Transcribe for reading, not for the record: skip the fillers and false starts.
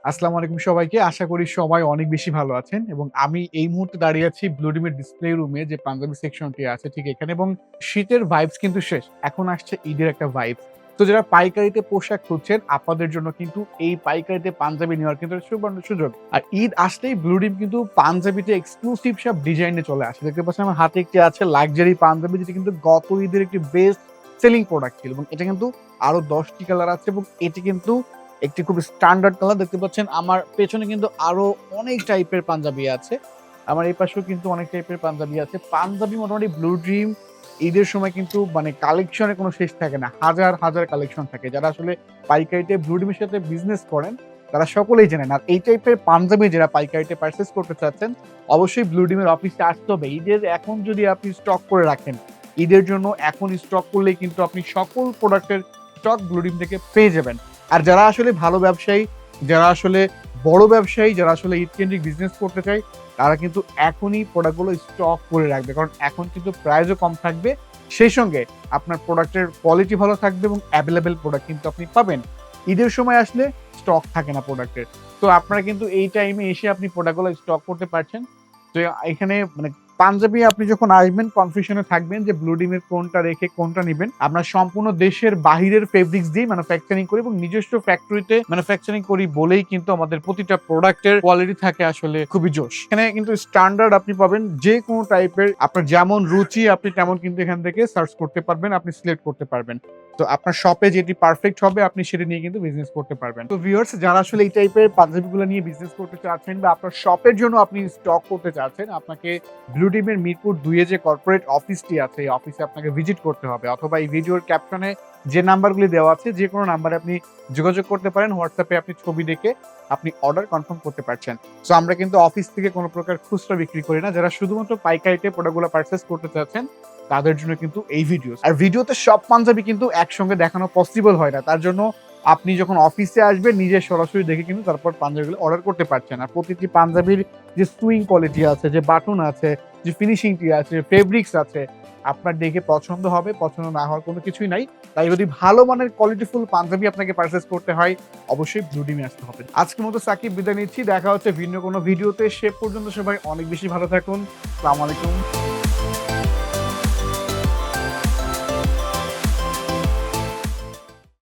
আসসালামু আলাইকুম সবাইকে। আশা করি সবাই অনেক বেশি ভালো আছেন এবং আমি এই মুহূর্তে দাঁড়িয়ে আছি ব্লুডিমের ডিসপ্লে রুমে যে পাঞ্জাবি সেকশনটি আছে ঠিক এখানে এবং শীতের ভাইবস কিন্তু শেষ। এখন আসছে ঈদের একটা ভাইবস। তো যারা পাইকারিতে পোশাক খুঁজছেন আপনাদের জন্য কিন্তু এই পাইকারিতে পাঞ্জাবি নেওয়ার কিন্তু একটা সুবর্ণ সুযোগ। আর ঈদ আসলেই ব্লুডিম কিন্তু পাঞ্জাবিতে এক্সক্লুসিভ সব ডিজাইনে চলে আসে। দেখতে পাচ্ছেন আমার হাতে একটি আছে লাক্সারি পাঞ্জাবি যেটা কিন্তু গত ঈদের একটি বেস্ট সেলিং প্রোডাক্ট ছিল এবং এটা কিন্তু আরো ১০ টি কালার আছে এবং এটি কিন্তু একটি খুব স্ট্যান্ডার্ড কালার দেখতে পাচ্ছেন। আমার পেছনে কিন্তু আরো অনেক টাইপের পাঞ্জাবি আছে। আমার এই পাশেও কিন্তু অনেক টাইপের পাঞ্জাবি আছে। পাঞ্জাবি মোটামুটি ব্লু ড্রিম ঈদের সময় কিন্তু মানে কালেকশনের কোনো শেষ থাকে না। হাজার, হাজার কালেকশন থাকে। যারা আসলে পাইকারিতে ব্লু ড্রিমের সাথে বিজনেস করেন, তারা সকলেই জানেন। আর এই টাইপের পাঞ্জাবি যারা পাইকারিতে পারচেজ করতে চাচ্ছেন, অবশ্যই ব্লু ড্রিমের অফিসে আসতে হবে। ঈদের এখন যদি আপনি স্টক করে রাখেন, ঈদের জন্য এখন স্টক করলেই কিন্তু আপনি সকল প্রোডাক্টের স্টক ব্লু ড্রিম থেকে পেয়ে যাবেন। আর যারা আসলে ভালো ব্যবসায়ী, যারা আসলে বড় ব্যবসায়ী, যারা আসলে ঈদ কেন্দ্রিক বিজনেস করতে চায়, তারা কিন্তু এখনই প্রোডাক্টগুলো স্টক করে রাখবে। কারণ এখন কিন্তু প্রাইসও কম থাকবে। সেই সঙ্গে আপনার প্রোডাক্টের কোয়ালিটি ভালো থাকবে এবং এভেইলেবল প্রোডাক্ট কিন্তু আপনি পাবেন। ঈদের সময় আসলে স্টক থাকে না প্রোডাক্টের। তো আপনারা কিন্তু এই টাইমে এসে আপনি প্রোডাক্টগুলো স্টক করতে পারছেন। তো এখানে মানে পাঞ্জাবি আপনি যখন আসবেন কনফিউশনে থাকবেন যে ব্লু ডিমের কোনটা রেখে কোনটা নিবেন। আমরা সম্পূর্ণ দেশের বাহিরের ফেব্রিক্স দিয়ে ম্যানুফ্যাকচারিং করি এবং নিজস্ব ফ্যাক্টরিতে ম্যানুফ্যাকচারিং করি বলেই কিন্তু আমাদের প্রতিটা প্রোডাক্টের কোয়ালিটি থাকে আসলে খুবই জোশ। এখানে কিন্তু স্ট্যান্ডার্ড আপনি পাবেন যে কোনো টাইপের আপনার যেমন রুচি আপনি তেমন কিন্তু এখান থেকে সার্চ করতে পারবেন, আপনি সিলেক্ট করতে পারবেন। তো আপনার শপে যেটি পারফেক্ট হবে আপনি সেটা নিয়ে কিন্তু বিজনেস করতে পারবেন। তো ভিউয়ার্স যারা আসলে এই টাইপের পাঞ্জাবিগুলো নিয়ে বিজনেস করতে চাচ্ছেন বা আপনার শপের জন্য আপনি স্টক করতে চাচ্ছেন, আপনাকে ব্লু ডিমের মিরপুর ২ এ যে কর্পোরেট অফিসটি আছে এই অফিসে আপনাকে ভিজিট করতে হবে অথবা এই ভিডিওর ক্যাপশনে যে নাম্বারগুলি দেওয়া আছে যে কোনো নাম্বারে আপনি যোগাযোগ করতে পারেন। হোয়াটসঅ্যাপে আপনি ছবি দেখে আপনি অর্ডার কনফার্ম করতে পারছেন। সো আমরা কিন্তু অফিস থেকে কোনো প্রকার খুচরা বিক্রি করি না। যারা শুধুমাত্র পাইকারিতে প্রোডাক্টগুলো পারচেজ করতে চাচ্ছেন তাদের জন্য কিন্তু এই ভিডিও। আর ভিডিওতে সব পাঞ্জাবি কিন্তু একসঙ্গে দেখানো পসিবল হয় না। তার জন্য আপনি যখন অফিসে আসবেন নিজে সরাসরি দেখে কিন্তু তারপর পাঞ্জাবিগুলো অর্ডার করতে পারছেন। আর প্রতিটি পাঞ্জাবির যে সুইং কোয়ালিটি আছে, যে বাটন আছে, যে ফিনিশিংটি আছে, ফেব্রিক্স আছে, আপনার দেখে পছন্দ হবে, পছন্দ না হওয়ার কোনো কিছুই নাই। তাই যদি ভালো মানের কোয়ালিটিফুল পাঞ্জাবি আপনাকে পারচেজ করতে হয়, অবশ্যই ব্লু ডিমে আসতে হবে। আজকের মতো সাকিব বিদায় নিচ্ছি। দেখা হচ্ছে ভিন্ন কোনো ভিডিওতে। সে পর্যন্ত সবাই অনেক বেশি ভালো থাকুন। আসসালামু আলাইকুম।